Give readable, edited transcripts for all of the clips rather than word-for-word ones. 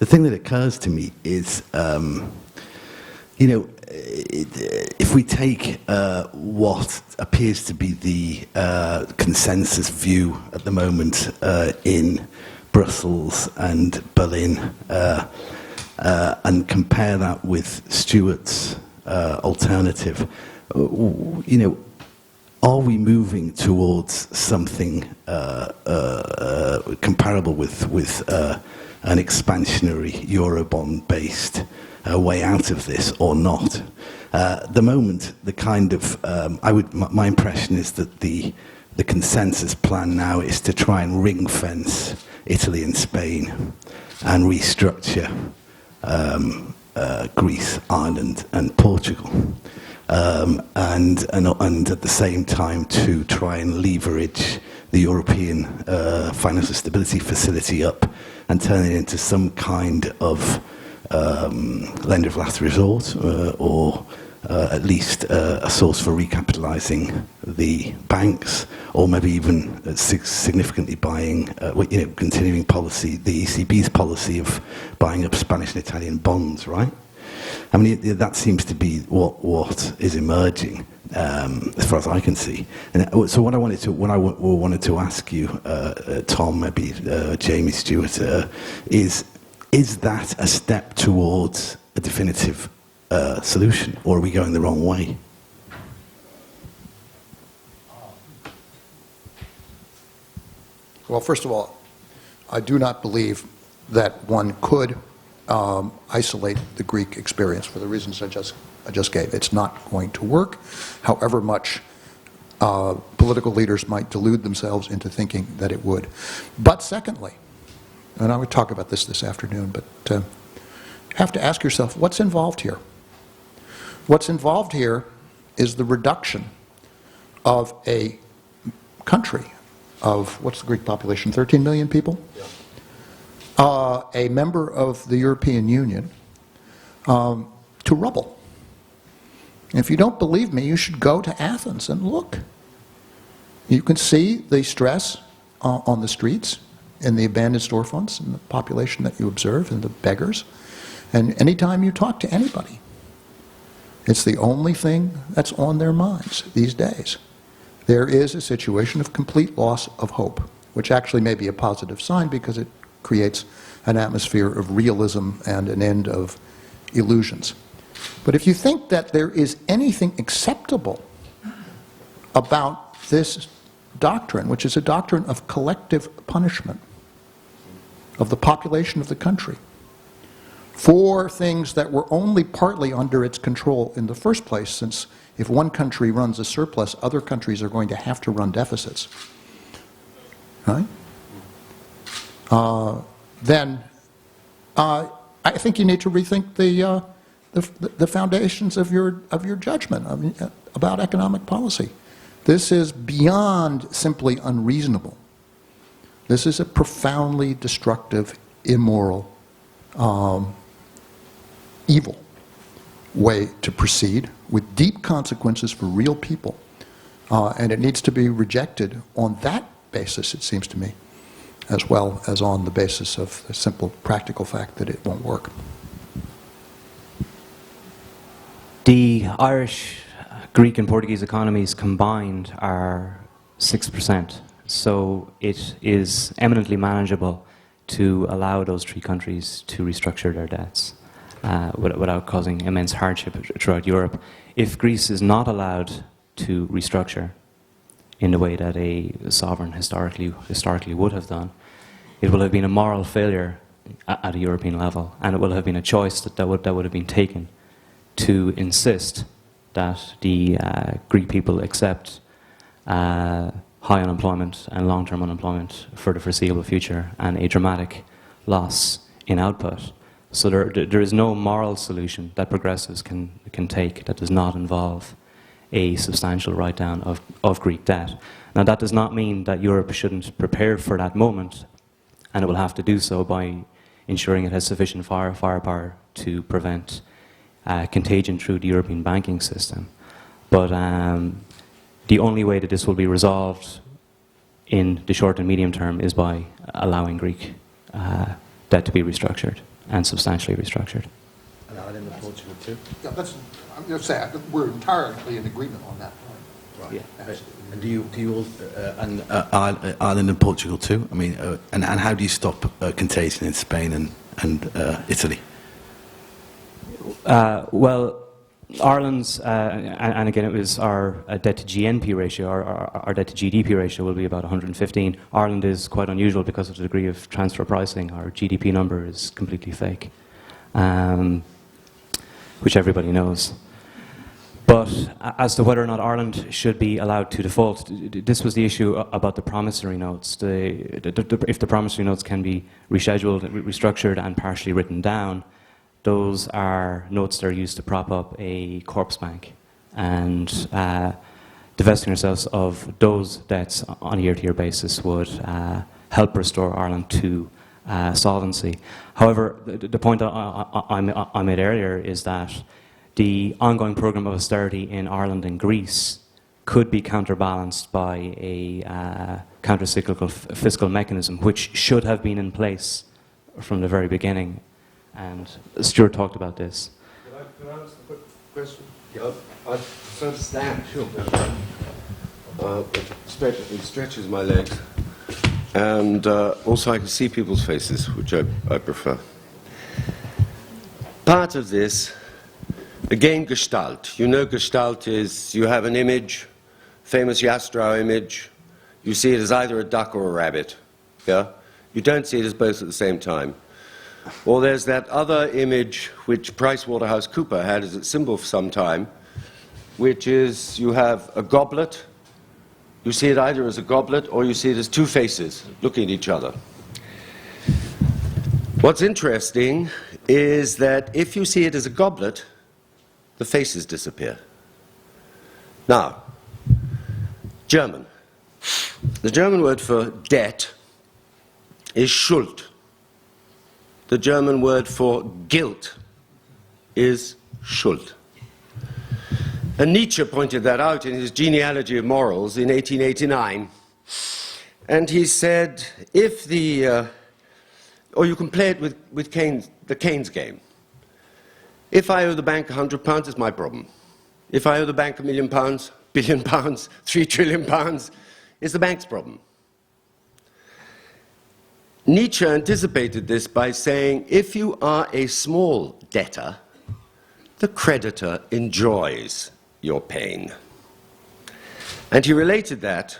the thing that occurs to me is, you know, if we take what appears to be the consensus view at the moment in Brussels and Berlin, and compare that with Stuart's alternative, you know, are we moving towards something comparable with an expansionary Eurobond-based way out of this, or not? At the moment, the kind of my impression is that the consensus plan now is to try and ring fence Italy and Spain and restructure Greece, Ireland, and Portugal, and at the same time to try and leverage the European Financial Stability Facility up and turn it into some kind of lender of last resort, or at least a source for recapitalizing the banks, or maybe even significantly buying, you know, continuing policy, the ECB's policy of buying up Spanish and Italian bonds, right? I mean, that seems to be what is emerging, as far as I can see. And so what I wanted to ask you, Tom, maybe Jamie, Stuart, is that a step towards a definitive solution, or are we going the wrong way? Well, first of all, I do not believe that one could isolate the Greek experience for the reasons I just gave. It's not going to work, however much political leaders might delude themselves into thinking that it would. But secondly, and I would talk about this afternoon, but you have to ask yourself, what's involved here? What's involved here is the reduction of a country of, what's the Greek population, 13 million people? Yeah. A member of the European Union, to rubble. If you don't believe me, you should go to Athens and look. You can see the stress on the streets, in the abandoned storefronts, and the population that you observe, and the beggars. And anytime you talk to anybody, it's the only thing that's on their minds these days. There is a situation of complete loss of hope, which actually may be a positive sign because it creates an atmosphere of realism and an end of illusions. But if you think that there is anything acceptable about this doctrine, which is a doctrine of collective punishment of the population of the country, for things that were only partly under its control in the first place, since if one country runs a surplus, other countries are going to have to run deficits, right? Then I think you need to rethink the foundations of your judgment about economic policy. This is beyond simply unreasonable. This is a profoundly destructive, immoral, evil way to proceed with deep consequences for real people. And it needs to be rejected on that basis, it seems to me, as well as on the basis of the simple practical fact that it won't work. The Irish, Greek and Portuguese economies combined are 6%. So it is eminently manageable to allow those three countries to restructure their debts without causing immense hardship throughout Europe. If Greece is not allowed to restructure in the way that a sovereign historically would have done, it will have been a moral failure at a European level, and it will have been a choice that would have been taken to insist that the Greek people accept high unemployment and long-term unemployment for the foreseeable future and a dramatic loss in output. So there is no moral solution that progressives can take that does not involve a substantial write-down of Greek debt. Now that does not mean that Europe shouldn't prepare for that moment, and it will have to do so by ensuring it has sufficient firepower to prevent contagion through the European banking system. But the only way that this will be resolved in the short and medium term is by allowing Greek debt to be restructured. and substantially restructured. And Ireland and Portugal too? Yeah, I'm just saying, we're entirely in agreement on that point. Right. Yeah. And do you all, Ireland and Portugal too? I mean, and how do you stop contagion in Spain and Italy? Well, Ireland's, and again, it was our debt to GNP ratio, our debt to GDP ratio will be about 115. Ireland is quite unusual because of the degree of transfer pricing. Our GDP number is completely fake, which everybody knows. But as to whether or not Ireland should be allowed to default, this was the issue about the promissory notes. If the promissory notes can be rescheduled, restructured, and partially written down, those are notes that are used to prop up a corpse bank, and divesting ourselves of those debts on a year-to-year basis would help restore Ireland to solvency. However, the point I made earlier is that the ongoing programme of austerity in Ireland and Greece could be counterbalanced by a counter-cyclical fiscal mechanism, which should have been in place from the very beginning. And Stuart talked about this. Can I ask a quick question? Yeah. I don't stand. Sure. It stretches my legs. And also I can see people's faces, which I prefer. Part of this, again, Gestalt. You know Gestalt is you have an image, famous Jastrow image. You see it as either a duck or a rabbit. Yeah? You don't see it as both at the same time. Or there's that other image which PricewaterhouseCoopers had as its symbol for some time, which is you have a goblet. You see it either as a goblet or you see it as two faces looking at each other. What's interesting is that if you see it as a goblet, the faces disappear. Now, German. The German word for debt is Schuld. The German word for guilt is Schuld. And Nietzsche pointed that out in his Genealogy of Morals in 1889. And he said, if the, or you can play it with Keynes, the Keynes game. If I owe the bank £100, it's my problem. If I owe the bank £1 million, billion pounds, £3 trillion, it's the bank's problem. Nietzsche anticipated this by saying, if you are a small debtor, the creditor enjoys your pain. And he related that,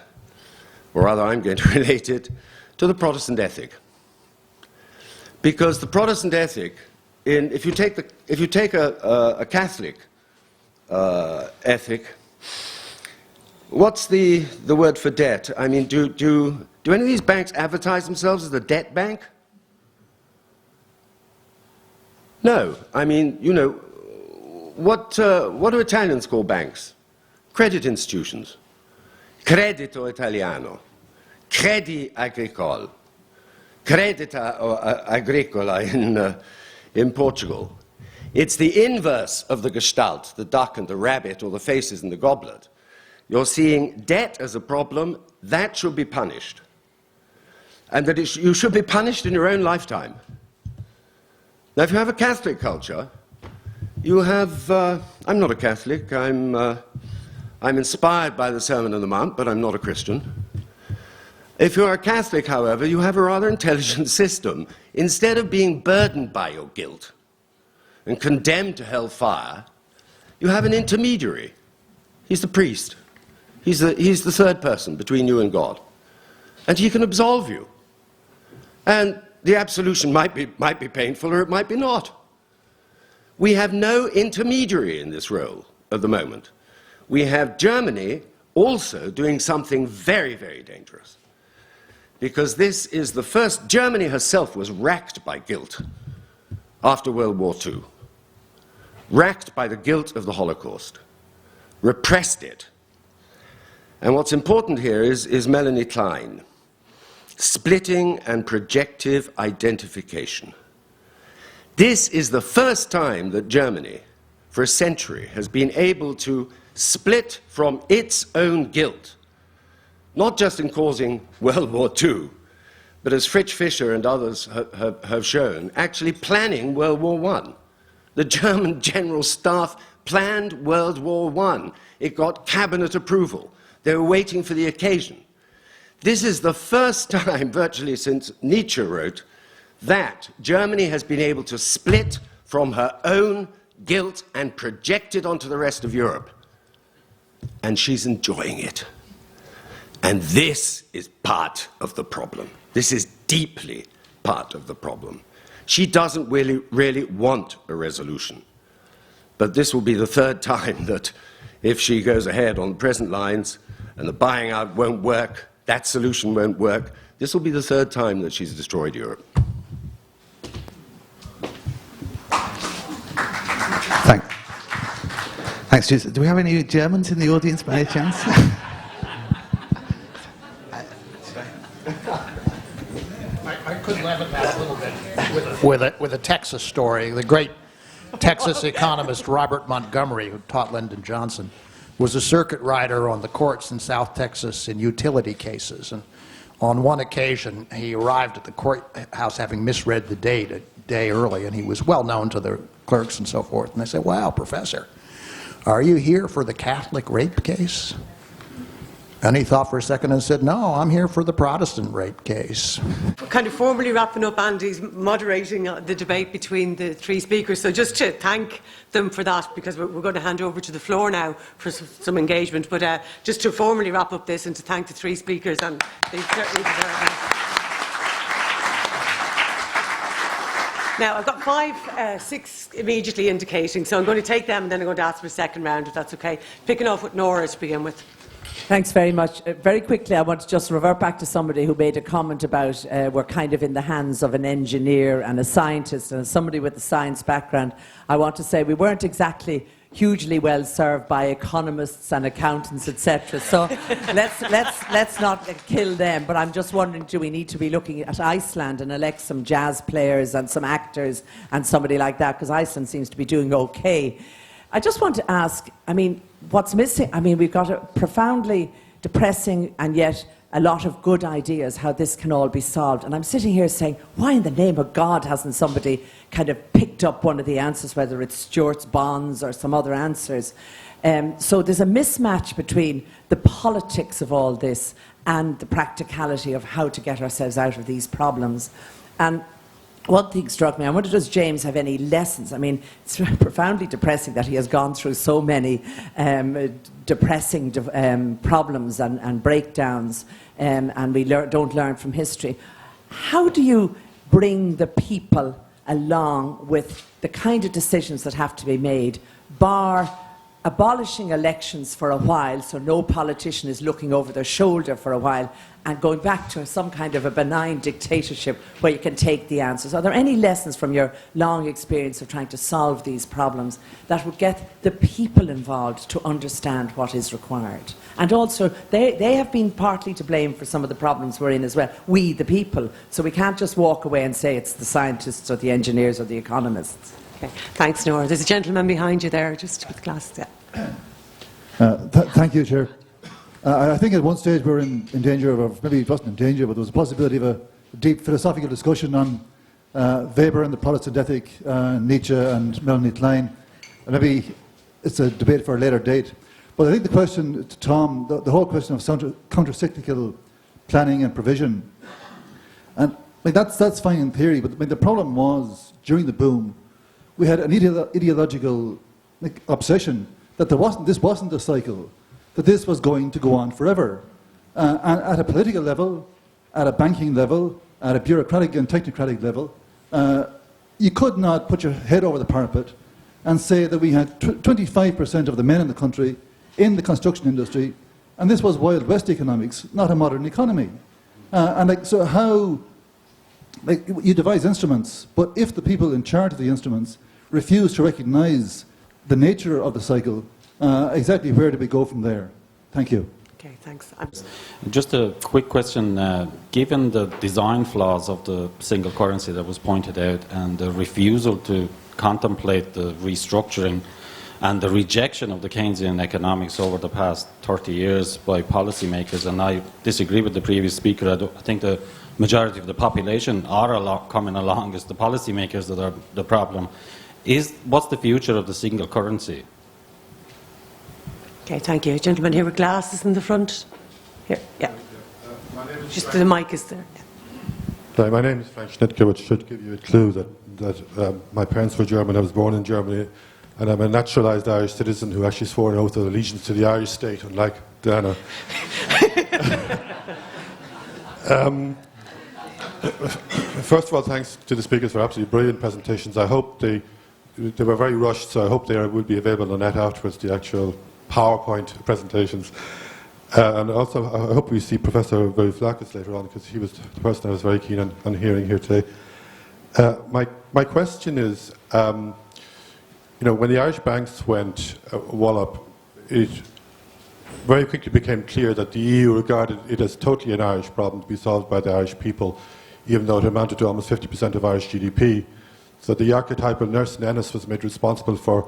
or rather I'm going to relate it, to the Protestant ethic. Because the Protestant ethic, if you take a Catholic ethic, what's the word for debt? I mean, do any of these banks advertise themselves as a debt bank? No. I mean, you know, what do Italians call banks? Credit institutions. Credito Italiano. Credi Agricole. Credita Agricola in Portugal. It's the inverse of the Gestalt, the duck and the rabbit, or the faces and the goblet. You're seeing debt as a problem, that should be punished. And that you should be punished in your own lifetime. Now, if you have a Catholic culture, you have, I'm not a Catholic, I'm inspired by the Sermon on the Mount, but I'm not a Christian. If you're a Catholic, however, you have a rather intelligent system. Instead of being burdened by your guilt and condemned to hellfire, you have an intermediary. He's the priest. He's the third person between you and God. And he can absolve you. And the absolution might be painful or it might be not. We have no intermediary in this role at the moment. We have Germany also doing something very, very dangerous. Because this is the first, Germany herself was racked by guilt after World War II. Racked by the guilt of the Holocaust. Repressed it. And what's important here is Melanie Klein. Splitting and projective identification. This is the first time that Germany, for a century, has been able to split from its own guilt, not just in causing World War II, but as Fritz Fischer and others have shown, actually planning World War I. The German General Staff planned World War I. It got cabinet approval. They were waiting for the occasion. This is the first time, virtually since Nietzsche wrote, that Germany has been able to split from her own guilt and project it onto the rest of Europe. And she's enjoying it. And this is part of the problem. This is deeply part of the problem. She doesn't really want a resolution. But this will be the third time that if she goes ahead on present lines and the buying out won't work, that solution won't work, this will be the third time that she's destroyed Europe. Thanks, Stuart. Do we have any Germans in the audience by any chance? I could leaven that a little bit with a Texas story. The great Texas economist Robert Montgomery, who taught Lyndon Johnson, was a circuit rider on the courts in South Texas in utility cases. And on one occasion, he arrived at the courthouse having misread the date a day early, and he was well known to the clerks and so forth. And they said, "Wow, Professor, are you here for the Catholic rape case?" And he thought for a second and said, "No, I'm here for the Protestant rape case." Kind of formally wrapping up, Andy's moderating the debate between the three speakers. So just to thank them for that, because we're going to hand over to the floor now for some engagement. But just to formally wrap up this and to thank the three speakers, and they've certainly deserved that. Now, I've got six immediately indicating, so I'm going to take them and then I'm going to ask for a second round, if that's okay. Picking off with Nora to begin with. Thanks very much. Very quickly, I want to just revert back to somebody who made a comment about we're kind of in the hands of an engineer and a scientist, and as somebody with a science background, I want to say we weren't exactly hugely well served by economists and accountants, etc. So let's not kill them. But I'm just wondering, do we need to be looking at Iceland and elect some jazz players and some actors and somebody like that? Because Iceland seems to be doing okay. I just want to ask, I mean, what's missing? I mean, we've got a profoundly depressing and yet a lot of good ideas how this can all be solved. And I'm sitting here saying, why in the name of God hasn't somebody kind of picked up one of the answers, whether it's Stuart's bonds or some other answers? So there's a mismatch between the politics of all this and the practicality of how to get ourselves out of these problems. And one thing struck me, I wonder, does James have any lessons? I mean, it's profoundly depressing that he has gone through so many depressing problems and breakdowns, and we don't learn from history. How do you bring the people along with the kind of decisions that have to be made, bar abolishing elections for a while, so no politician is looking over their shoulder for a while, and going back to some kind of a benign dictatorship where you can take the answers? Are there any lessons from your long experience of trying to solve these problems that would get the people involved to understand what is required? And also, they have been partly to blame for some of the problems we're in as well, we the people. So we can't just walk away and say it's the scientists or the engineers or the economists. Okay. Thanks, Nora. There's a gentleman behind you there, just with glasses. Yeah. Thank you, Chair. I think at one stage we were in danger of, or maybe it wasn't in danger, but there was a possibility of a deep philosophical discussion on Weber and the Protestant ethic, Nietzsche and Melanie Klein. And maybe it's a debate for a later date. But I think the question to Tom, the whole question of counter-cyclical planning and provision, and I mean, that's fine in theory, but I mean, the problem was, during the boom, we had an ideological obsession that this wasn't a cycle, that this was going to go on forever. And at a political level, at a banking level, at a bureaucratic and technocratic level, you could not put your head over the parapet and say that we had 25% of the men in the country in the construction industry, and this was Wild West economics, not a modern economy. So how, you devise instruments, but if the people in charge of the instruments refuse to recognize the nature of the cycle, exactly where do we go from there? Thank you. Okay, thanks. Just a quick question. Given the design flaws of the single currency that was pointed out and the refusal to contemplate the restructuring and the rejection of the Keynesian economics over the past 30 years by policymakers, and I disagree with the previous speaker. I think the majority of the population are coming along as the policymakers that are the problem. What's the future of the single currency? Okay, thank you. Gentleman here with glasses in the front. Here, yeah. Just the mic is there. Hi, my name is Frank Schnittke, which should give you a clue that my parents were German. I was born in Germany, and I'm a naturalised Irish citizen who actually swore an oath of allegiance to the Irish state, unlike Diana. First of all, thanks to the speakers for absolutely brilliant presentations. I hope they were very rushed, so I hope they will be available on the net afterwards, the actual PowerPoint presentations. And also, I hope we see Professor Varoufakis later on, because he was the person I was very keen on hearing here today. My question is, when the Irish banks went wallop, it very quickly became clear that the EU regarded it as totally an Irish problem to be solved by the Irish people, even though it amounted to almost 50% of Irish GDP. So the archetypal nurse in Ennis was made responsible for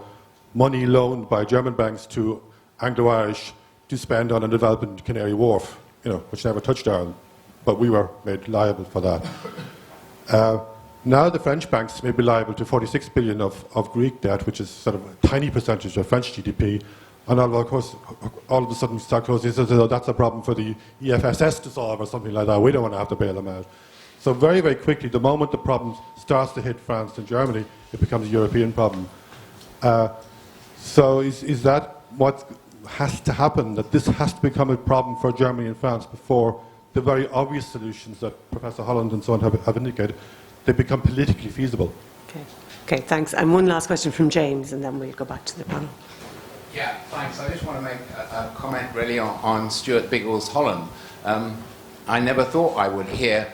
money loaned by German banks to Anglo-Irish to spend on a development in Canary Wharf, which never touched Ireland, but we were made liable for that. Now the French banks may be liable to 46 billion of Greek debt, which is sort of a tiny percentage of French GDP, and all of a sudden Sarkozy says, oh, that's a problem for the EFSS to solve or something like that. We don't want to have to bail them out. So very, very quickly, the moment the problem starts to hit France and Germany, it becomes a European problem. So is that what has to happen, that this has to become a problem for Germany and France before the very obvious solutions that Professor Holland and so on have indicated, they become politically feasible? Okay, thanks. And one last question from James, and then we'll go back to the panel. Yeah, thanks. I just want to make a comment really on Stuart Biggles' Holland. I never thought I would hear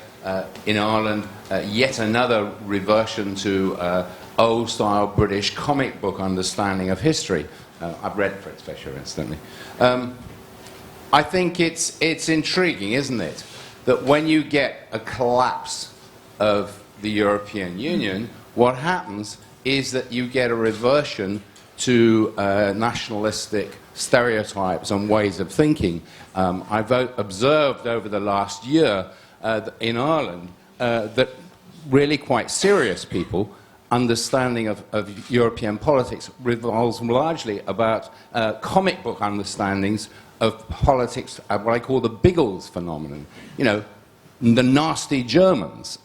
in Ireland yet another reversion to old-style British comic book understanding of history. I've read Fritz Fisher, incidentally. I think it's intriguing, isn't it, that when you get a collapse of the European Union, what happens is that you get a reversion to nationalistic stereotypes and ways of thinking. I've observed over the last year in Ireland that really quite serious people understanding of European politics revolves largely about comic book understandings of politics, what I call the Biggles phenomenon. The nasty Germans.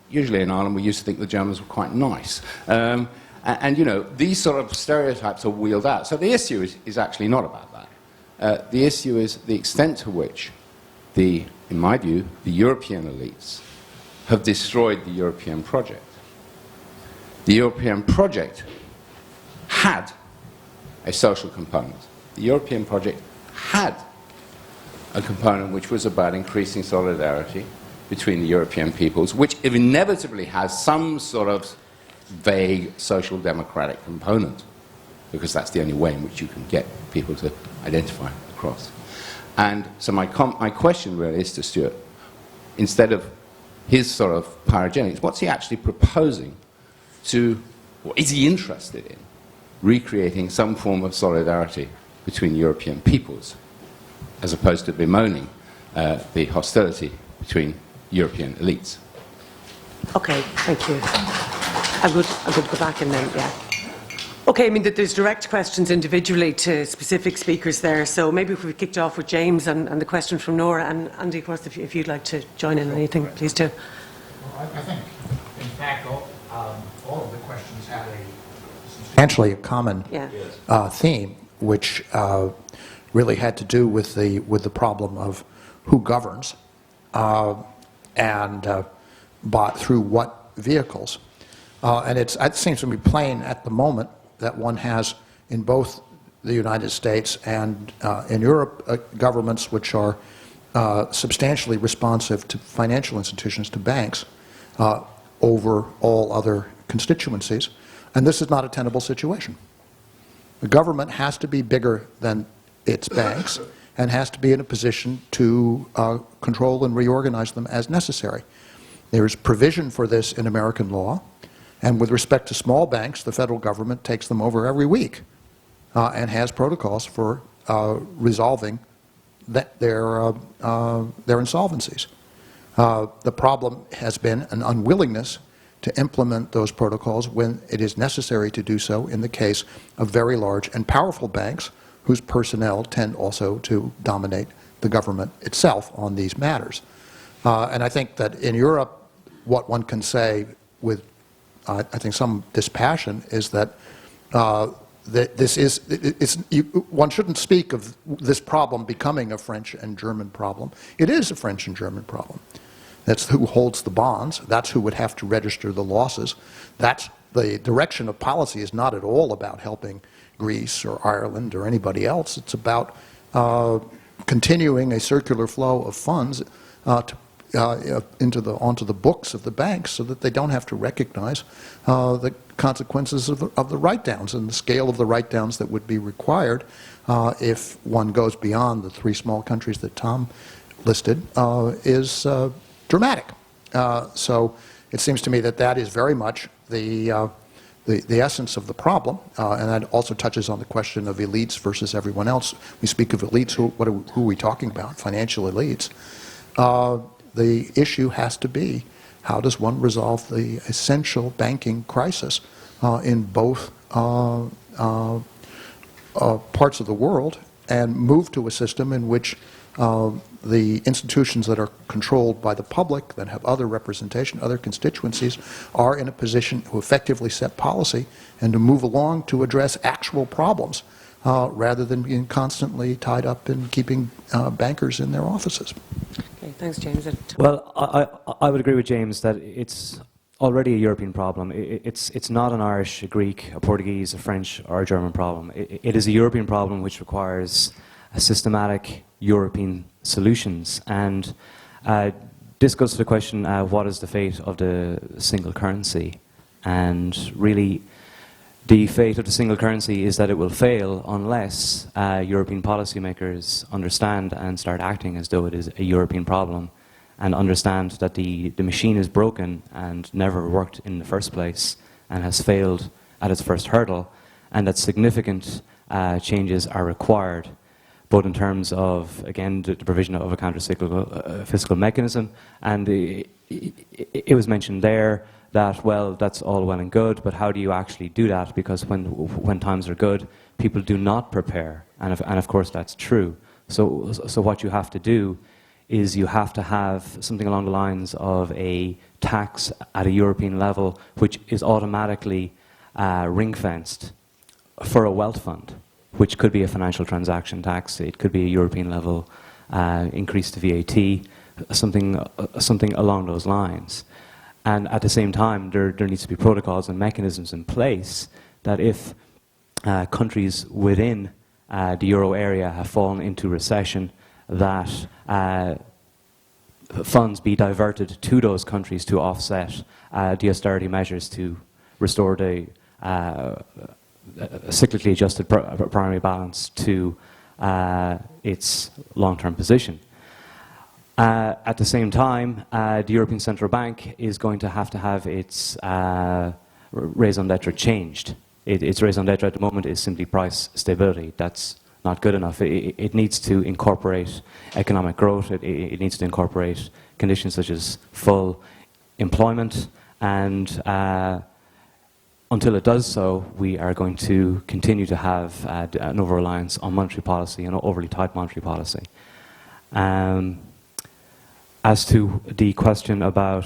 Usually in Ireland we used to think the Germans were quite nice. And these sort of stereotypes are wheeled out. So the issue is actually not about that. The issue is the extent to which in my view, the European elites have destroyed the European project. The European project had a social component. The European project had a component which was about increasing solidarity between the European peoples, which inevitably has some sort of vague social democratic component, because that's the only way in which you can get people to identify across. And so my question really is to Stuart, instead of his sort of pyrogenics, what's he actually proposing to, or is he interested in, recreating some form of solidarity between European peoples, as opposed to bemoaning the hostility between European elites? Okay, thank you. I would go back and then, yeah. Okay, I mean, there's direct questions individually to specific speakers there, so maybe if we kicked off with James and the question from Nora, and Andy, of course, if you'd like to join in anything, please do. Well, I think, in fact, all of the questions had substantially a common theme, which really had to do with the problem of who governs and through what vehicles. And it seems to be plain at the moment that one has in both the United States and in Europe governments which are substantially responsive to financial institutions, to banks, over all other constituencies. And this is not a tenable situation. The government has to be bigger than its banks and has to be in a position to control and reorganize them as necessary. There is provision for this in American law. And with respect to small banks, the federal government takes them over every week and has protocols for resolving their insolvencies. The problem has been an unwillingness to implement those protocols when it is necessary to do so in the case of very large and powerful banks whose personnel tend also to dominate the government itself on these matters. And I think that in Europe, what one can say with, I think, some dispassion is that one shouldn't speak of this problem becoming a French and German problem. It is a French and German problem. That's who holds the bonds. That's who would have to register the losses. That's the direction of policy is not at all about helping Greece or Ireland or anybody else. It's about continuing a circular flow of funds onto the books of the banks so that they don't have to recognize the consequences of the write-downs and the scale of the write-downs that would be required if one goes beyond the 3 small countries that Tom listed is dramatic. So it seems to me that that is very much the essence of the problem, and that also touches on the question of elites versus everyone else. We speak of elites, who are we talking about? Financial elites. The issue has to be, how does one resolve the essential banking crisis in both parts of the world and move to a system in which the institutions that are controlled by the public, that have other representation, other constituencies, are in a position to effectively set policy and to move along to address actual problems rather than being constantly tied up in keeping bankers in their offices. Okay, thanks, James. Well, I would agree with James that it's already a European problem. It's not an Irish, a Greek, a Portuguese, a French, or a German problem. It is a European problem which requires a systematic European solutions. And this goes to the question, what is the fate of the single currency? And really, the fate of the single currency is that it will fail unless European policymakers understand and start acting as though it is a European problem, and understand that the machine is broken and never worked in the first place and has failed at its first hurdle, and that significant changes are required, both in terms of, again, the provision of a counter-cyclical fiscal mechanism. And it was mentioned there that, well, that's all well and good, but how do you actually do that? Because when times are good, people do not prepare, and of course that's true. So what you have to do is you have to have something along the lines of a tax at a European level, which is automatically ring-fenced for a wealth fund, which could be a financial transaction tax. It could be a European level increase to VAT, something along those lines. And at the same time, there needs to be protocols and mechanisms in place that if countries within the euro area have fallen into recession, that funds be diverted to those countries to offset the austerity measures to restore the cyclically adjusted primary balance to its long-term position. At the same time, the European Central Bank is going to have its raison d'etre changed. Its raison d'etre at the moment is simply price stability. That's not good enough. It needs to incorporate economic growth. It needs to incorporate conditions such as full employment, and until it does so, we are going to continue to have an over-reliance on monetary policy and overly tight monetary policy. As to the question about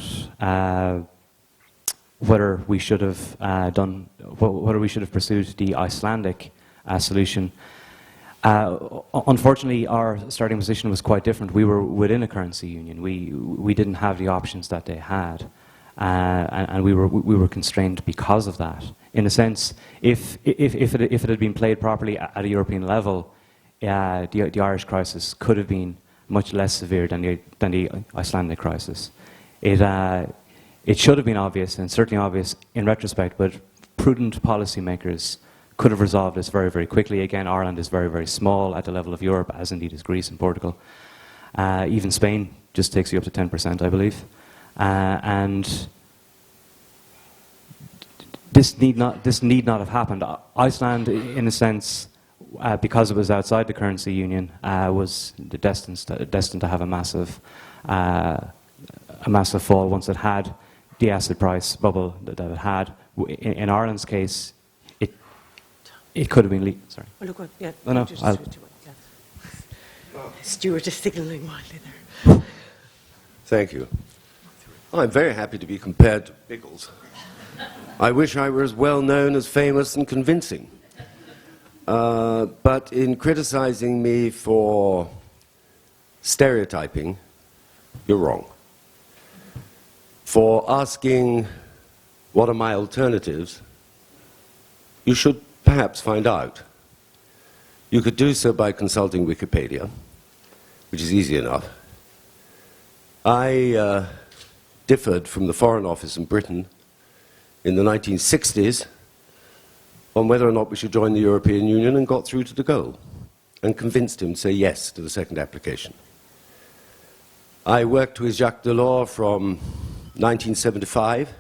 whether we should have whether we should have pursued the Icelandic solution, unfortunately, our starting position was quite different. We were within a currency union. We didn't have the options that they had, and we were constrained because of that. In a sense, if it had been played properly at a European level, the Irish crisis could have been much less severe than the Icelandic crisis. It should have been obvious, and certainly obvious in retrospect, but prudent policymakers could have resolved this very, very quickly. Again, Ireland is very, very small at the level of Europe, as indeed is Greece and Portugal. Even Spain just takes you up to 10%, I believe. And this need not have happened. Iceland, in a sense, because it was outside the currency union, was destined to have a massive a massive fall once it had the asset price bubble that it had. In Ireland's case, it could have been sorry. Oh, look, yeah. No, Stuart is signalling wildly there. Thank you. I'm very happy to be compared to Biggles. I wish I were as well known as famous and convincing. But in criticizing me for stereotyping, you're wrong. For asking what are my alternatives, you should perhaps find out. You could do so by consulting Wikipedia, which is easy enough. I differed from the Foreign Office in Britain in the 1960s on whether or not we should join the European Union, and got through to the goal and convinced him to say yes to the second application. I worked with Jacques Delors from 1975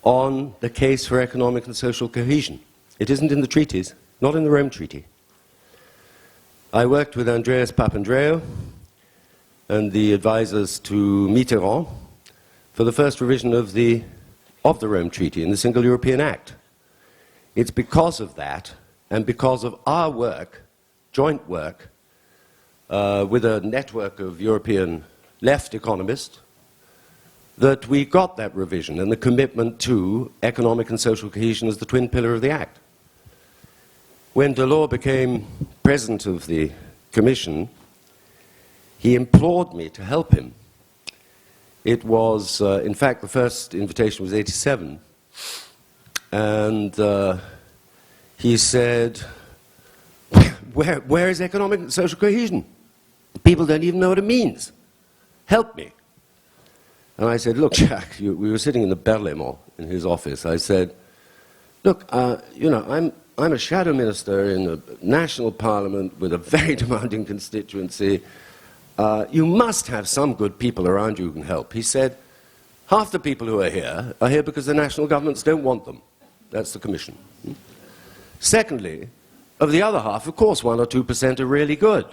on the case for economic and social cohesion. It isn't in the treaties, not in the Rome Treaty. I worked with Andreas Papandreou and the advisors to Mitterrand for the first revision of the Rome Treaty and the Single European Act. It's because of that, and because of our work, joint work, with a network of European left economists, that we got that revision and the commitment to economic and social cohesion as the twin pillar of the Act. When Delors became president of the Commission, he implored me to help him. It was, in fact, the first invitation was 87, and he said, where is economic and social cohesion? People don't even know what it means. Help me. And I said, look, Jack, we were sitting in the Berlaymont in his office. I said, look, you know, I'm a shadow minister in a national parliament with a very demanding constituency. You must have some good people around you who can help. He said, half the people who are here because the national governments don't want them. That's the Commission. Secondly, of the other half, of course, 1 or 2% are really good.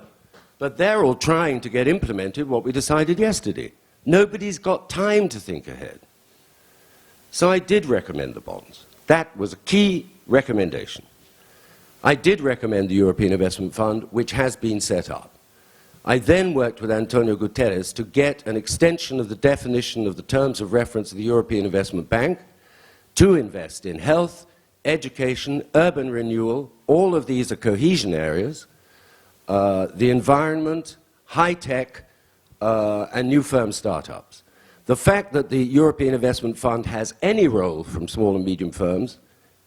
But they're all trying to get implemented what we decided yesterday. Nobody's got time to think ahead. So I did recommend the bonds. That was a key recommendation. I did recommend the European Investment Fund, which has been set up. I then worked with Antonio Guterres to get an extension of the definition of the terms of reference of the European Investment Bank to invest in health, education, urban renewal. All of these are cohesion areas, the environment, high-tech, and new firm startups. The fact that the European Investment Fund has any role from small and medium firms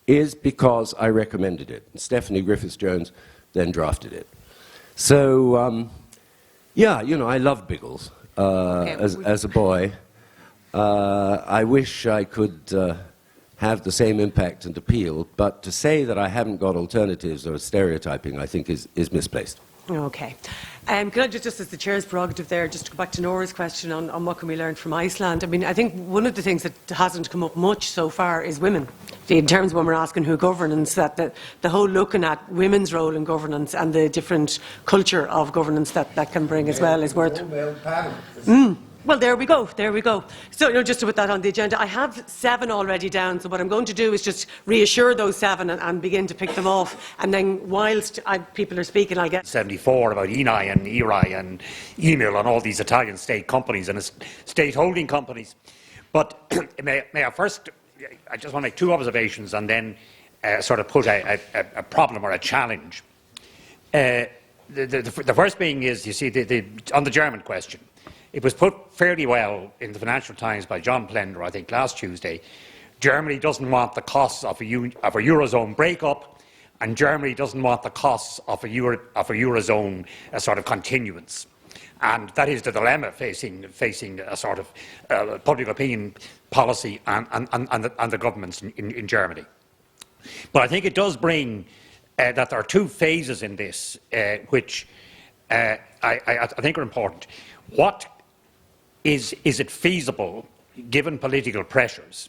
is because I recommended it. Stephanie Griffiths-Jones then drafted it. So, yeah, you know, I love Biggles as a boy. I wish I could have the same impact and appeal, but to say that I haven't got alternatives or stereotyping, I think is misplaced. Okay. Can I just as the Chair's prerogative there, just to go back to Nora's question on what can we learn from Iceland? I mean, I think one of the things that hasn't come up much so far is women. In terms of when we're asking who governance, that the whole looking at women's role in governance and the different culture of governance that can bring as well is worth... Well, there we go, there we go. So, you know, just to put that on the agenda, I have 7 already down, so what I'm going to do is just reassure those 7 and begin to pick them off, and then whilst people are speaking, I'll get... 74 about Eni and Eri and Emil and all these Italian state companies and state holding companies. But may I first, I just want to make 2 observations and then sort of put a problem or a challenge. The first being is, you see, on the German question, it was put fairly well in the Financial Times by John Plender, I think, last Tuesday. Germany doesn't want the costs of a Eurozone breakup, and Germany doesn't want the costs of a Eurozone sort of continuance. And that is the dilemma facing a sort of public opinion policy and the governments in Germany. But I think it does bring that there are 2 phases in this which I think are important. What is it feasible, given political pressures,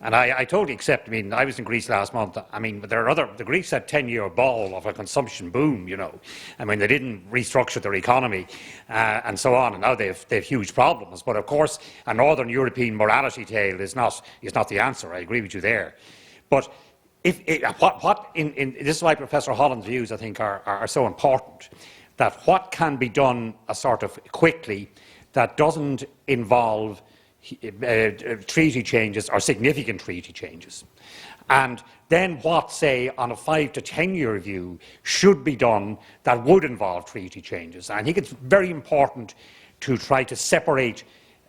And I totally accept. I mean, I was in Greece last month. I mean, there are the Greeks had 10-year ball of a consumption boom, you know. I mean, they didn't restructure their economy and so on, and now they've huge problems. But of course, a Northern European morality tale is not the answer. I agree with you there. But this is why Professor Holland's views, I think, are so important. That what can be done sort of quickly that doesn't involve treaty changes or significant treaty changes. And then what, say, on a 5 to 10 year view should be done that would involve treaty changes. I think it's very important to try to separate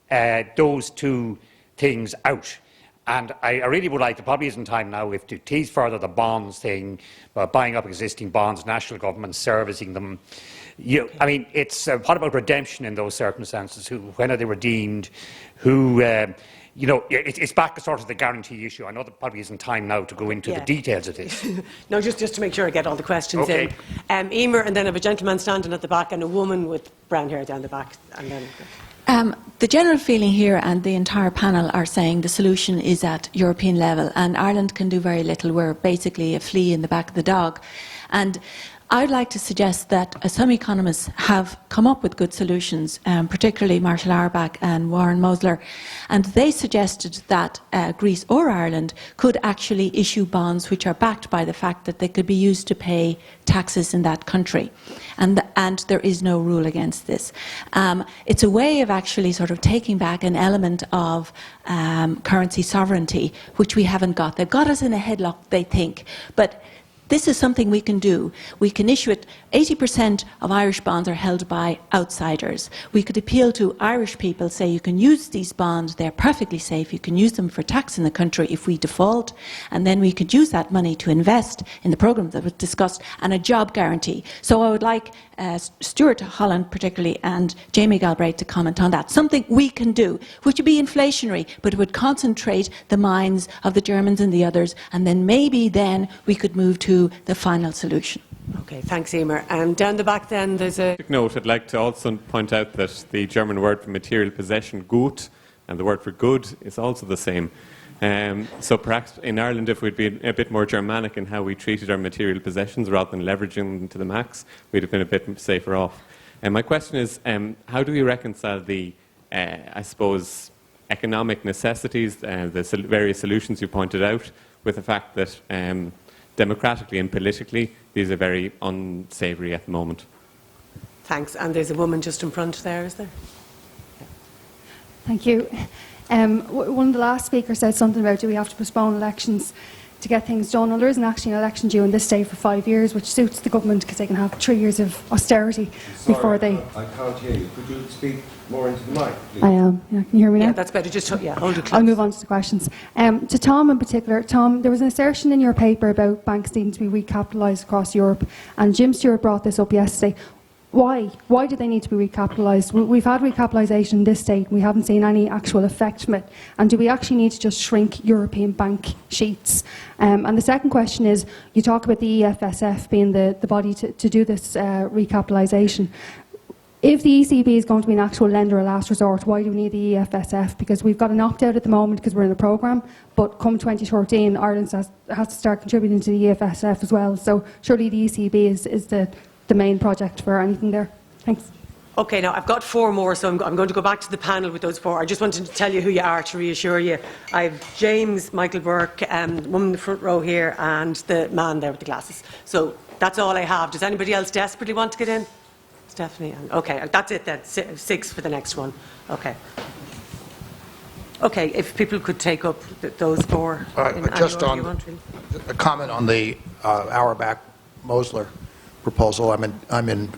those two things out. And I really would like, there probably isn't time now, if to tease further the bonds thing, buying up existing bonds, national governments servicing them. I mean, it's what about redemption in those circumstances? When are they redeemed? It's back to sort of the guarantee issue. I know there probably isn't time now to go into the details of this. No, just to make sure I get all the questions in. Emer, and then I have a gentleman standing at the back and a woman with brown hair down the back. And then. The general feeling here, and the entire panel are saying the solution is at European level, and Ireland can do very little. We're basically a flea in the back of the dog. And I'd like to suggest that some economists have come up with good solutions, particularly Marshall Auerbach and Warren Mosler, and they suggested that Greece or Ireland could actually issue bonds which are backed by the fact that they could be used to pay taxes in that country. And there is no rule against this. It's a way of actually sort of taking back an element of currency sovereignty, which we haven't got. They've got us in a headlock, they think, but this is something we can do. We can issue it. 80% of Irish bonds are held by outsiders. We could appeal to Irish people, say you can use these bonds, they're perfectly safe, you can use them for tax in the country if we default, and then we could use that money to invest in the programme that was discussed, and a job guarantee. So I would like Stuart Holland particularly and Jamie Galbraith to comment on that. Something we can do, which would be inflationary, but it would concentrate the minds of the Germans and the others, and then maybe then we could move to the final solution. Okay, thanks, Emer. Down the back then, there's a... note, I'd like to also point out that the German word for material possession, gut, and the word for good is also the same. So perhaps in Ireland, if we'd been a bit more Germanic in how we treated our material possessions rather than leveraging them to the max, we'd have been a bit safer off. And my question is, how do we reconcile the, I suppose, economic necessities, the various solutions you pointed out, with the fact that democratically and politically, these are very unsavoury at the moment? Thanks. And there's a woman just in front there, is there? Yeah. Thank you. One of the last speakers said something about, do we have to postpone elections to get things done? Well, there isn't actually an election due in this state for 5 years, which suits the government because they can have 3 years of austerity before they... I can't hear you. Could you speak more into the mic, please? I am. Yeah, can you hear me now? Yeah, that's better. Just hold it close. I'll move on to the questions. To Tom in particular. Tom, there was an assertion in your paper about banks needing to be recapitalised across Europe, and Jim Stewart brought this up yesterday. Why? Why do they need to be recapitalised? We've had recapitalisation in this state, and we haven't seen any actual effect from it. And do we actually need to just shrink European bank sheets? And the second question is, you talk about the EFSF being the body to do this recapitalisation. If the ECB is going to be an actual lender of last resort, why do we need the EFSF? Because we've got an opt-out at the moment because we're in a programme, but come 2013, Ireland has to start contributing to the EFSF as well. So surely the ECB is the main project for anything there. Thanks. Okay, now I've got 4 more, so I'm going to go back to the panel with those 4. I just wanted to tell you who you are to reassure you. I have James, Michael Burke, the woman in the front row here, and the man there with the glasses. So that's all I have. Does anybody else desperately want to get in? Stephanie? Okay, that's it then. 6 for the next one. Okay. Okay, if people could take up those 4. Just on a comment on the Auerbach-Mosler proposal. I'm in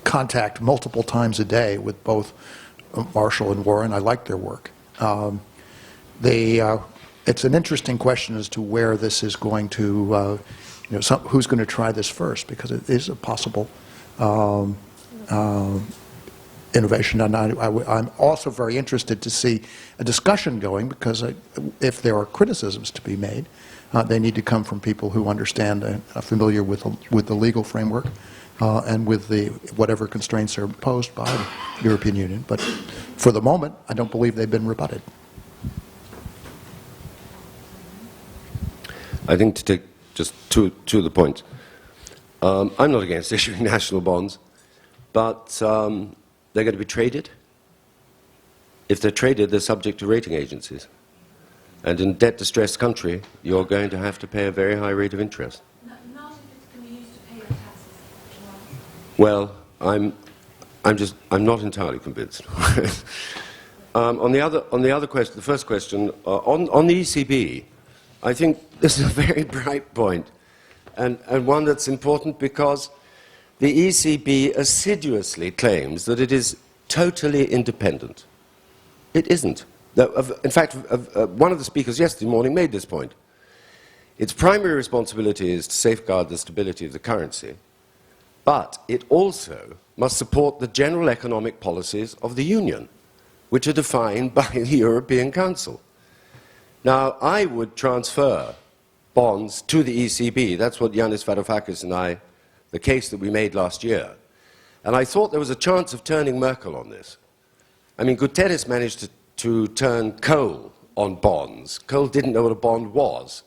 contact multiple times a day with both Marshall and Warren. I like their work. It's an interesting question as to where this is going to, who's going to try this first, because it is a possible innovation. And I'm also very interested to see a discussion going, because if there are criticisms to be made, they need to come from people who understand and are familiar with the legal framework and with whatever constraints are imposed by the European Union. But for the moment, I don't believe they've been rebutted. I think to take just two of the points. I'm not against issuing national bonds, but they're going to be traded. If they're traded, they're subject to rating agencies. And in a debt-distressed country, you're going to have to pay a very high rate of interest. Not if it can be used to pay your taxes. Well, I'm not entirely convinced. On the other question, the first question, on the ECB, I think this is a very bright point, and one that's important because the ECB assiduously claims that it is totally independent. It isn't. In fact, one of the speakers yesterday morning made this point. Its primary responsibility is to safeguard the stability of the currency, but it also must support the general economic policies of the Union, which are defined by the European Council. Now, I would transfer bonds to the ECB. That's what Yanis Varoufakis and I, the case that we made last year. And I thought there was a chance of turning Merkel on this. I mean, Guterres managed to turn Kohl on bonds. Kohl didn't know what a bond was.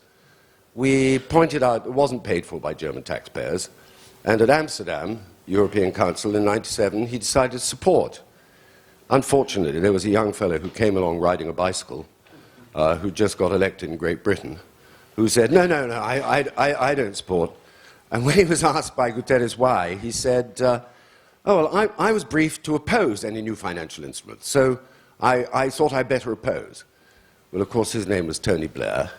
We pointed out it wasn't paid for by German taxpayers. And at Amsterdam, European Council in '97, he decided to support. Unfortunately, there was a young fellow who came along riding a bicycle, who just got elected in Great Britain, who said, no, I don't support. And when he was asked by Guterres why, he said, oh, well, I was briefed to oppose any new financial instruments, so I thought I'd better oppose. Well, of course, his name was Tony Blair,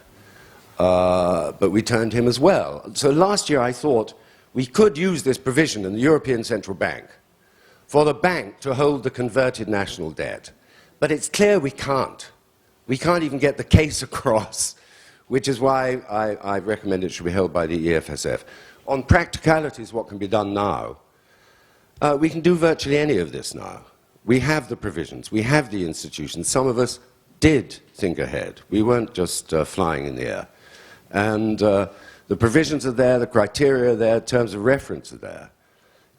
but we turned him as well. So last year I thought we could use this provision in the European Central Bank for the bank to hold the converted national debt. But it's clear we can't. We can't even get the case across, which is why I recommend it should be held by the EFSF. On practicalities, what can be done now? We can do virtually any of this now. We have the provisions, we have the institutions. Some of us did think ahead. We weren't just flying in the air. And the provisions are there, the criteria are there, terms of reference are there.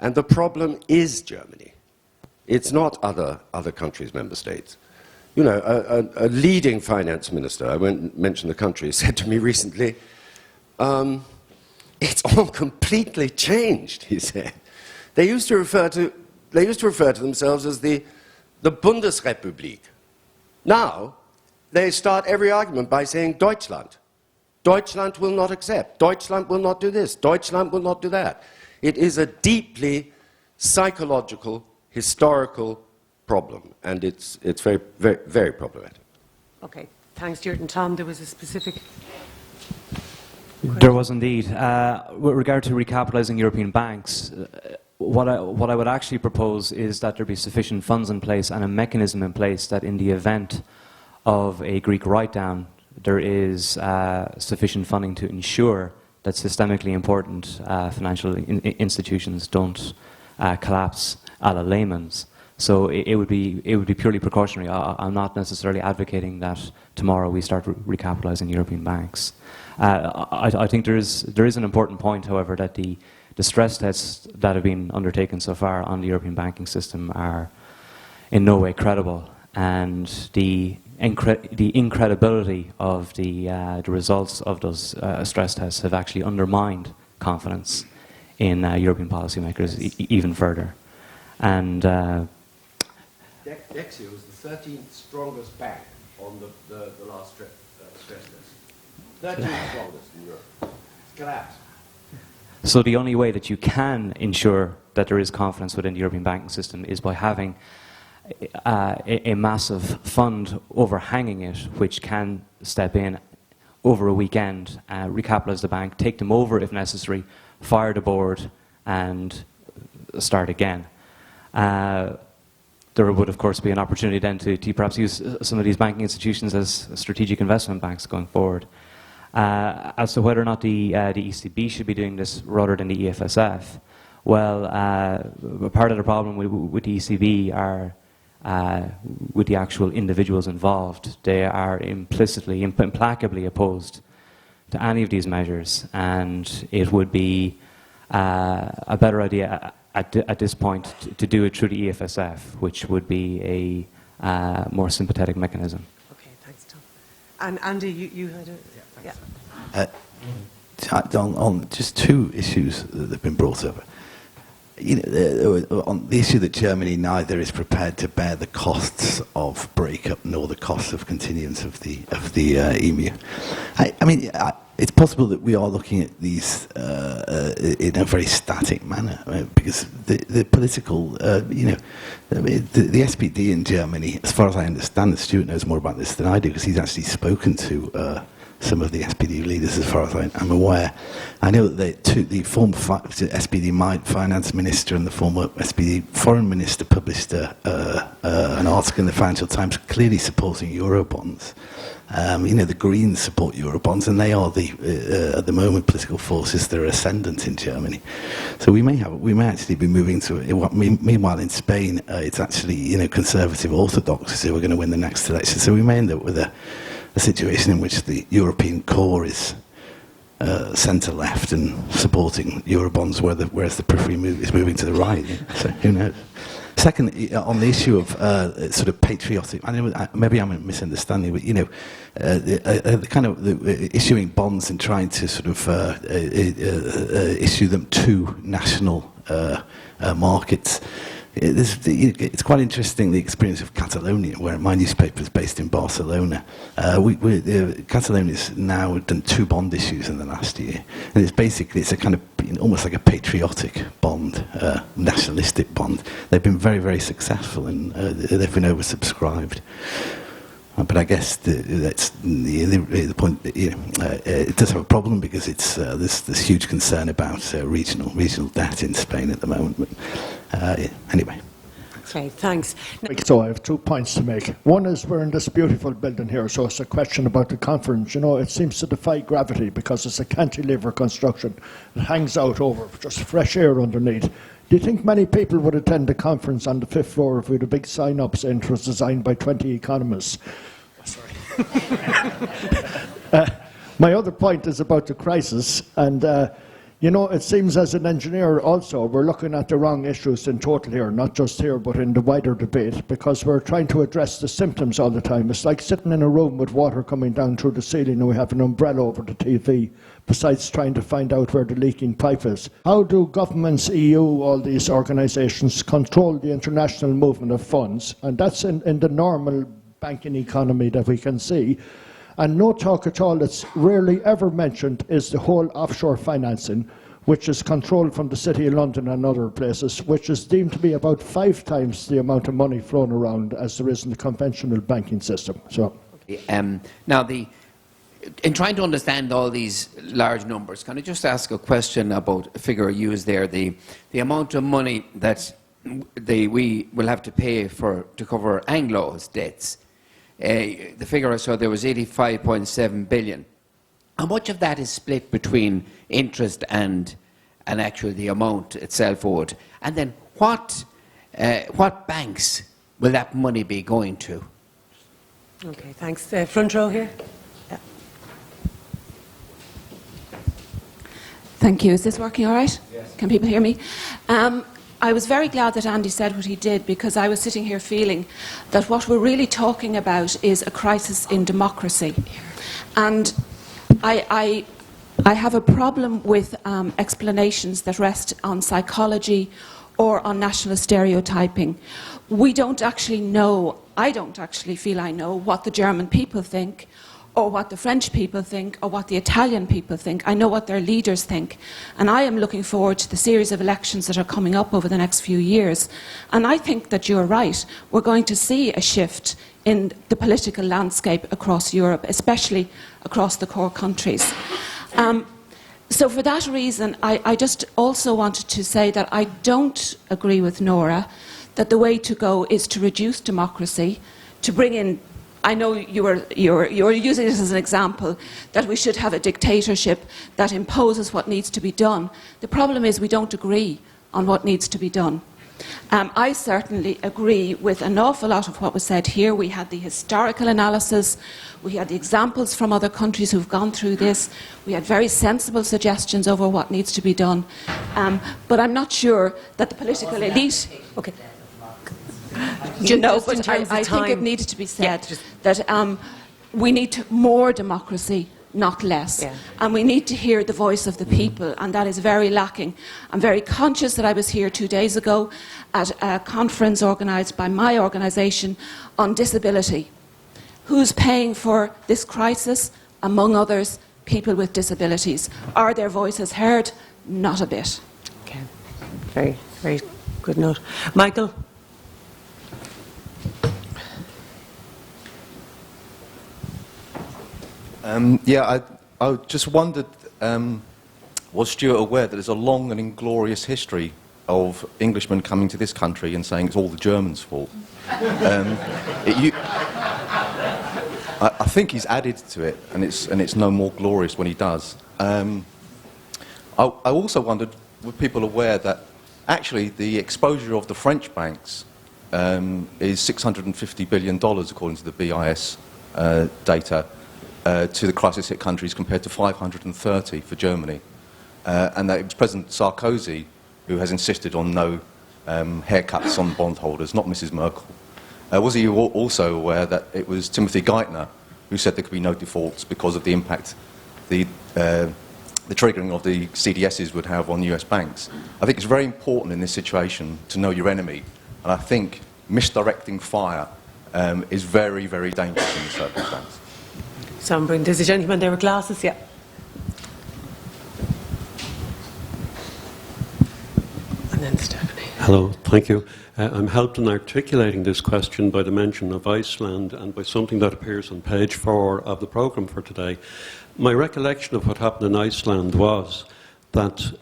And the problem is Germany. It's not other countries, member states. You know, a leading finance minister, I won't mention the country, said to me recently, it's all completely changed, he said. They used to refer to themselves as the Bundesrepublik. Now, they start every argument by saying Deutschland. Deutschland will not accept. Deutschland will not do this. Deutschland will not do that. It is a deeply psychological, historical problem, and it's very, very, very problematic. Okay, thanks, Stuart. And Tom, there was a specific There was indeed. With regard to recapitalising European banks, what I would actually propose is that there be sufficient funds in place and a mechanism in place that in the event of a Greek write-down, there is sufficient funding to ensure that systemically important financial institutions don't collapse a la Lehman's. So it would be purely precautionary. I'm not necessarily advocating that tomorrow we start recapitalising European banks. I think there is an important point, however, that the stress tests that have been undertaken so far on the European banking system are in no way credible, and the incredibility of the results of those stress tests have actually undermined confidence in European policymakers even further. And Dexia was the 13th strongest bank on the last stress test. 13th strongest in Europe. It's collapsed. so the only way that you can ensure that there is confidence within the European banking system is by having a massive fund overhanging it, which can step in over a weekend, recapitalise the bank, take them over if necessary, fire the board, and start again. There would, of course, be an opportunity then to perhaps use some of these banking institutions as strategic investment banks going forward. As to whether or not the ECB should be doing this rather than the EFSF, well, part of the problem with the ECB are with the actual individuals involved. They are implicitly, implacably opposed to any of these measures, and it would be a better idea at this point to do it through the EFSF, which would be a more sympathetic mechanism. Okay, thanks, Tom. And Andy, you had a... On just two issues that have been brought up. On the issue that Germany neither is prepared to bear the costs of breakup nor the costs of continuance of the EMU. It's possible that we are looking at these in a very static manner, right? Because the political, the SPD in Germany, as far as I understand, and Stuart knows more about this than I do, because he's actually spoken to some of the SPD leaders, as far as I'm aware. I know that the former SPD finance minister and the former SPD foreign minister published an article in the Financial Times clearly supporting Eurobonds. The Greens support Eurobonds, and they are at the moment, political forces that are ascendant in Germany. So we may actually be moving to. Meanwhile, in Spain, it's actually conservative orthodox who are going to win the next election. So we may end up with a situation in which the European core is centre-left and supporting Eurobonds, whereas the periphery is moving to the right. So who knows? Second, on the issue of sort of patriotic, maybe I'm misunderstanding, but the kind of issuing bonds and trying to sort of issue them to national markets. It's quite interesting, the experience of Catalonia, where my newspaper is based in Barcelona. Catalonia's now done 2 bond issues in the last year, and it's a kind of almost like a patriotic bond, nationalistic bond. They've been very, very successful, and they've been oversubscribed. But I guess that's the point. It does have a problem because there's this huge concern about regional debt in Spain at the moment. But, anyway. Okay, thanks. So I have 2 points to make. One is we're in this beautiful building here, so it's a question about the conference. It seems to defy gravity because it's a cantilever construction. It hangs out over just fresh air underneath. Do you think many people would attend the conference on the 5th floor if we had a big sign up saying it was designed by 20 economists? Sorry. My other point is about the crisis, and it seems as an engineer also we're looking at the wrong issues in total here, not just here but in the wider debate, because we're trying to address the symptoms all the time. It's like sitting in a room with water coming down through the ceiling and we have an umbrella over the TV, besides trying to find out where the leaking pipe is. How do governments, EU, all these organisations control the international movement of funds? And that's in the normal banking economy that we can see. And no talk at all, that's rarely ever mentioned, is the whole offshore financing, which is controlled from the City of London and other places, which is deemed to be about 5 times the amount of money flown around as there is in the conventional banking system. So, now, in trying to understand all these large numbers, can I just ask a question about a figure used there, the amount of money that we will have to pay to cover Anglo's debts? The figure I saw there was 85.7 billion. How much of that is split between interest and actually the amount itself owed? And then what banks will that money be going to? Okay, thanks. Front row here. Yeah. Thank you. Is this working all right? Yes. Can people hear me? I was very glad that Andy said what he did, because I was sitting here feeling that what we're really talking about is a crisis in democracy. And I have a problem with explanations that rest on psychology or on national stereotyping. We don't actually know, I don't actually feel I know what the German people think, or what the French people think, or what the Italian people think. I know what their leaders think. And I am looking forward to the series of elections that are coming up over the next few years. And I think that you're right. We're going to see a shift in the political landscape across Europe, especially across the core countries. So for that reason, I just also wanted to say that I don't agree with Nora that the way to go is to reduce democracy, to bring in, I know you're using this as an example, that we should have a dictatorship that imposes what needs to be done. The problem is we don't agree on what needs to be done. I certainly agree with an awful lot of what was said here. We had the historical analysis, we had the examples from other countries who've gone through this, we had very sensible suggestions over what needs to be done, but I'm not sure that the political elite... Okay. But I think it needs to be said that we need more democracy not less. Yeah. And we need to hear the voice of the people, and that is very lacking. I'm very conscious that I was here 2 days ago at a conference organised by my organisation on disability. Who's paying for this crisis? Among others, people with disabilities. Are their voices heard? Not a bit. Okay. Very, very good note. Michael? I just wondered, was Stuart aware that there's a long and inglorious history of Englishmen coming to this country and saying it's all the Germans' fault? I think he's added to it, and it's no more glorious when he does. I also wondered, were people aware that actually the exposure of the French banks is $650 billion, according to the BIS data, to the crisis-hit countries compared to 530 for Germany. And that it was President Sarkozy who has insisted on no haircuts on bondholders, not Mrs. Merkel. Was he also aware that it was Timothy Geithner who said there could be no defaults because of the impact the triggering of the CDSs would have on US banks? I think it's very important in this situation to know your enemy, and I think misdirecting fire is very, very dangerous in this circumstance. There's a gentleman there with glasses, yeah. And then Stephanie. Hello, thank you. I'm helped in articulating this question by the mention of Iceland and by something that appears on page 4 of the programme for today. My recollection of what happened in Iceland was that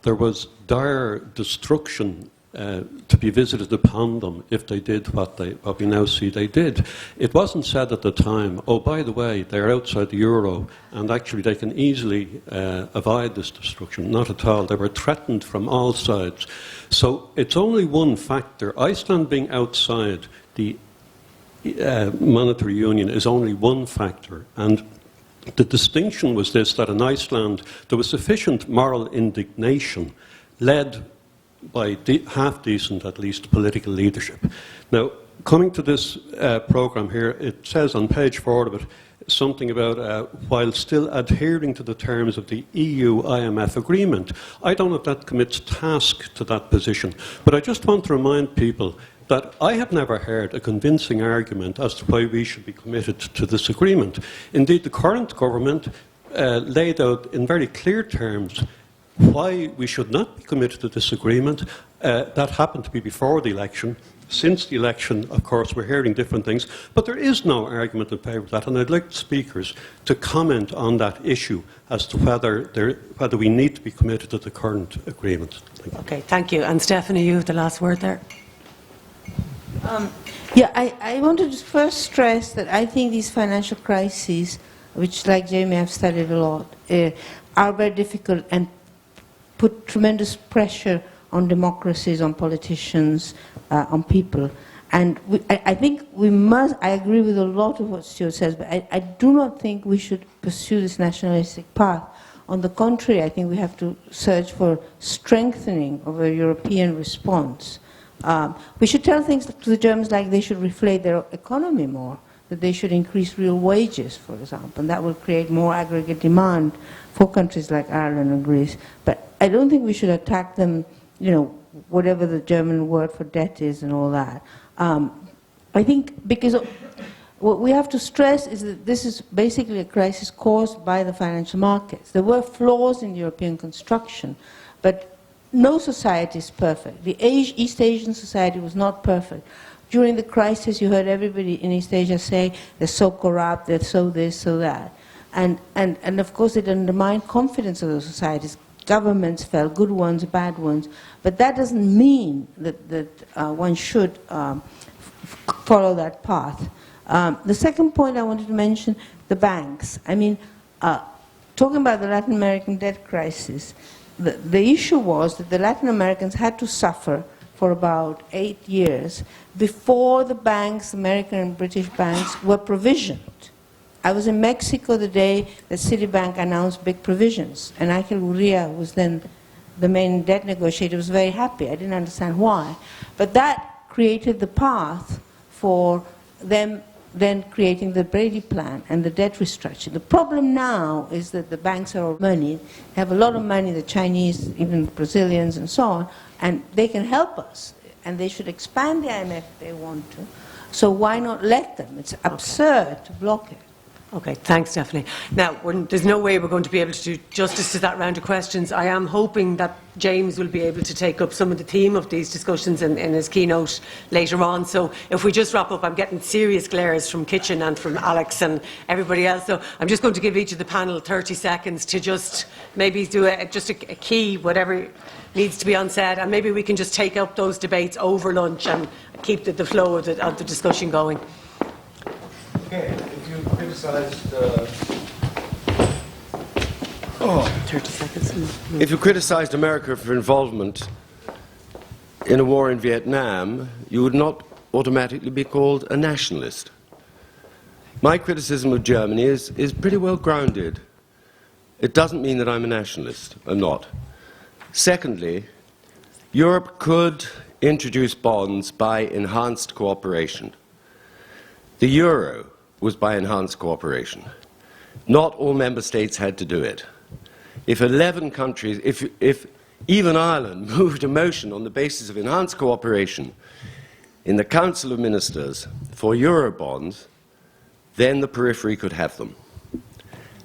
there was dire destruction to be visited upon them if they did what we now see they did. It wasn't said at the time, oh, by the way, they're outside the euro and actually they can easily avoid this destruction. Not at all. They were threatened from all sides. So it's only one factor. Iceland being outside the monetary union is only one factor. And the distinction was this, that in Iceland there was sufficient moral indignation led by half-decent, at least, political leadership. Now, coming to this programme here, it says on page 4 of it something about while still adhering to the terms of the EU-IMF agreement. I don't know if that commits TASC to that position, but I just want to remind people that I have never heard a convincing argument as to why we should be committed to this agreement. Indeed, the current government laid out in very clear terms why we should not be committed to this agreement. That happened to be before the election. Since the election, of course, we're hearing different things, but there is no argument in favour of that, and I'd like speakers to comment on that issue as to whether we need to be committed to the current agreement. Thank you. Okay, thank you. And Stephanie, you have the last word there. I wanted to first stress that I think these financial crises, which, like Jamie, I've studied a lot, are very difficult and put tremendous pressure on democracies, on politicians, on people. And I think we must, I agree with a lot of what Stuart says, but I do not think we should pursue this nationalistic path. On the contrary, I think we have to search for strengthening of a European response. We should tell things to the Germans like they should reflate their economy more, that they should increase real wages, for example, and that will create more aggregate demand for countries like Ireland and Greece. But I don't think we should attack them, you know, whatever the German word for debt is and all that. I think because what we have to stress is that this is basically a crisis caused by the financial markets. There were flaws in European construction, but no society is perfect. The East Asian society was not perfect. During the crisis, you heard everybody in East Asia say, they're so corrupt, they're so this, so that. And of course, it undermined confidence of those societies. Governments fell, good ones, bad ones. But that doesn't mean that one should follow that path. The second point I wanted to mention, the banks. I mean, talking about the Latin American debt crisis, the issue was that the Latin Americans had to suffer for about 8 years before the banks, American and British banks, were provisioned. I was in Mexico the day that Citibank announced big provisions, and Ángel Gurría, who was then the main debt negotiator, was very happy. I didn't understand why. But that created the path for them then creating the Brady plan and the debt restructuring. The problem now is that the banks are all money, have a lot of money, the Chinese, even Brazilians and so on, and they can help us, and they should expand the IMF if they want to. So why not let them? It's absurd to block it. Okay, thanks, Stephanie. Now, there's no way we're going to be able to do justice to that round of questions. I am hoping that James will be able to take up some of the theme of these discussions in his keynote later on. So if we just wrap up, I'm getting serious glares from Kitchen and from Alex and everybody else. So I'm just going to give each of the panel 30 seconds to just maybe do a key, whatever needs to be unsaid, and maybe we can just take up those debates over lunch and keep the flow of the discussion going. Okay, if you criticize 30 seconds. If you criticised America for involvement in a war in Vietnam, you would not automatically be called a nationalist. My criticism of Germany is pretty well grounded. It doesn't mean that I'm a nationalist. I'm not. Secondly, Europe could introduce bonds by enhanced cooperation. The euro was by enhanced cooperation. Not all member states had to do it. If 11 countries, if even Ireland moved a motion on the basis of enhanced cooperation in the Council of Ministers for Eurobonds, then the periphery could have them.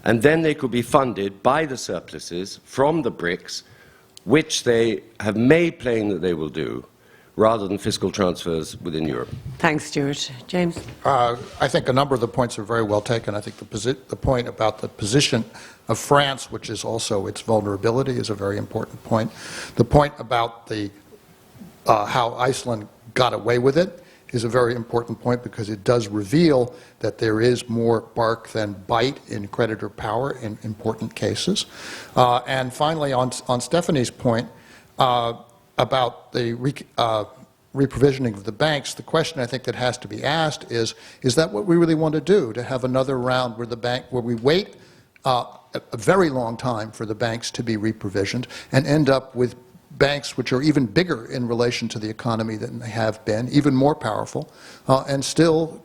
And then they could be funded by the surpluses from the BRICS, which they have made plain that they will do, rather than fiscal transfers within Europe. Thanks, Stuart. James? I think a number of the points are very well taken. I think the point about the position of France, which is also its vulnerability, is a very important point. The point about how Iceland got away with it is a very important point, because it does reveal that there is more bark than bite in creditor power in important cases. And finally, on Stephanie's point, about the reprovisioning of the banks, the question I think that has to be asked is that what we really want to do, to have another round where we wait a very long time for the banks to be reprovisioned and end up with banks which are even bigger in relation to the economy than they have been, even more powerful, and still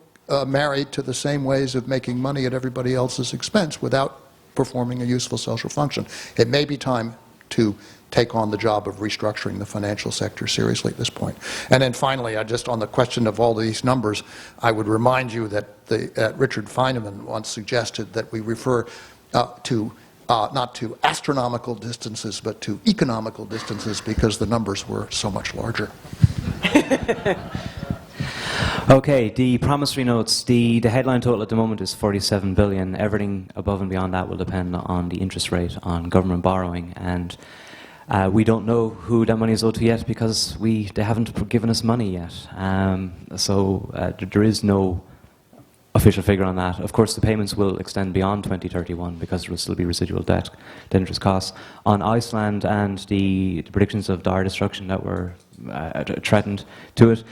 married to the same ways of making money at everybody else's expense without performing a useful social function. It may be time to take on the job of restructuring the financial sector seriously at this point. And then finally, just on the question of all these numbers, I would remind you that Richard Feynman once suggested that we refer not to astronomical distances, but to economical distances, because the numbers were so much larger. Okay, the promissory notes, the headline total at the moment is 47 billion. Everything above and beyond that will depend on the interest rate on government borrowing, and we don't know who that money is owed to yet, because they haven't given us money yet. So there is no official figure on that. Of course, the payments will extend beyond 2031, because there will still be residual debt interest costs. On Iceland and the predictions of dire destruction that were threatened to it,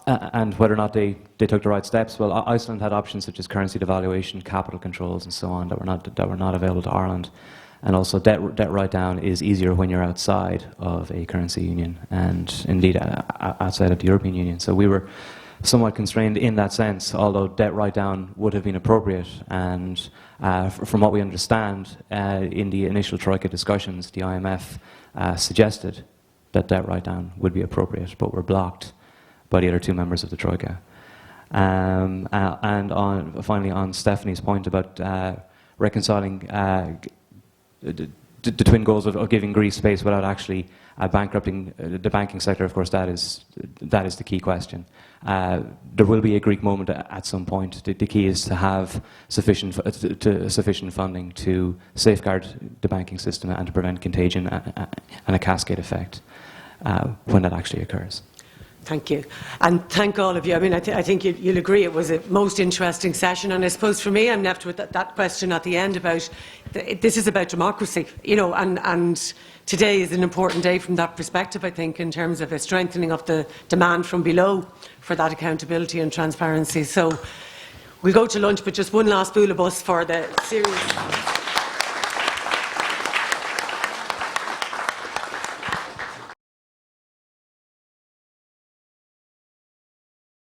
and whether or not they took the right steps, well, Iceland had options such as currency devaluation, capital controls, and so on that were not available to Ireland. And also, debt write-down is easier when you're outside of a currency union, and indeed outside of the European Union. So we were somewhat constrained in that sense, although debt write-down would have been appropriate. And from what we understand, in the initial Troika discussions, the IMF suggested that debt write-down would be appropriate, but were blocked by the other two members of the Troika. And finally, on Stephanie's point about reconciling the twin goals of giving Greece space without actually bankrupting the banking sector, of course, that is the key question. There will be a Greek moment at some point. The key is to have sufficient funding to safeguard the banking system and to prevent contagion and a cascade effect when that actually occurs. Thank you. And thank all of you. I mean, I think you'll agree it was a most interesting session. And I suppose for me, I'm left with that question at the end about, this is about democracy, you know, and today is an important day from that perspective, I think, in terms of a strengthening of the demand from below for that accountability and transparency. So we'll go to lunch, but just one last boulibus for the series.